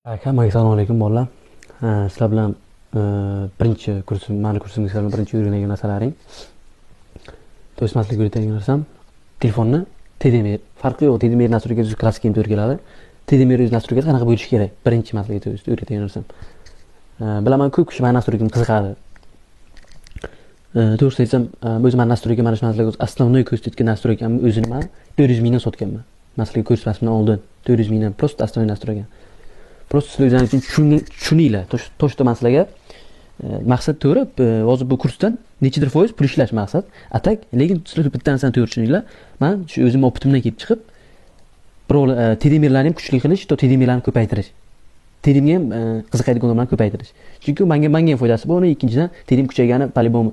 Assalomu alaykum bolalar. Sizlar bilan birinchi kursim, mani kursimda sizlar bilan birinchi o'rganadigan narsalaring. To'smaslik o'rgatadigan narsam telefonni TDMR. Farqi yo'q, TDMR настройкасы klassik ham to'g'ri keladi. TDMR o'z настройкасы qanaqa bo'lishi kerak? Birinchi maslahat o'rgatadigan narsam. Bilaman ko'p kishi mani настройкамga qiziqadi. To'g'risini aytsam, o'zi mani настройка mana shu maslahat основной ko'rsatgan настройкамni o'zini men 400 mingdan sotganman. Maslahat ko'rsatmasdan oldin 400 mingdan просто основной настройка. Просто sizlar o'zlaringiz uchun tushuninglar. Toshda man sizlarga maqsad to'g'ri, hozir bu kursdan nechidir foiz pul ishlash maqsad. Atak, lekin sizlar bitta narsani to'g'ri tushuninglar. Men shu o'zim opitimdan kelib chiqib, TDMRlarni ham kuchli qilish, TDMRlarni ko'paytirish. TDMga ham qiziqadigan odamlarni ko'paytirish. Chunki menga ham foydasi bor. Ikkinchidan TDM kuchaygani по-любому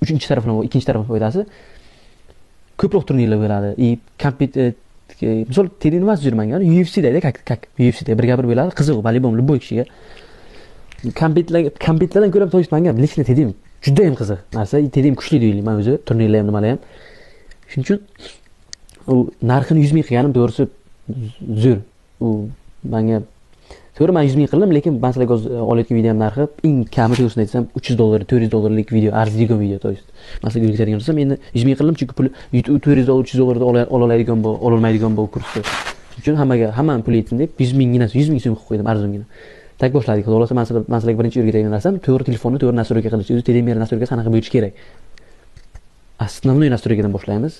uchinchi tarafdan foydasi ko'proq turnirlar bo'ladi. Misol TDM emas yurmanga, UFC'da как UFC'da birga-bir bo'ladi, qiziq, по-любому любой kishiga. Kompetlardan ko'ra to'g'risi menga lично TDM juda ham qiziq narsa. TDM kuchli deyman o'zi, turnirlar ham nimalar ham. Shuning uchun u narxini 100 ming qilganim to'g'risi zo'r. U menga to'g'ri men 100 ming qildim, lekin men sizlarga olayotgan videom narxi eng kami to'g'risini aytsam $300, $400 video, arziydigan video to'g'risi. Men sizlarga o'rgatadigan narsam endi 100 ming qildim, chunki pul $400, $300 ola oladigan bu, ololmaydigan bu kursda. Shuning uchun hammani pul yetsin deb 100 minggina, 100 ming so'm qilib qo'ydim arzongina. Tak boshladik. Xudo xolasa men sizlarga birinchi o'rgatadigan narsam to'g'ri telefonni to'g'ri настройка qilish. O'zi TDMR настройкасы qanaqa bo'lishi kerak? Основной настройкаdan boshlaymiz.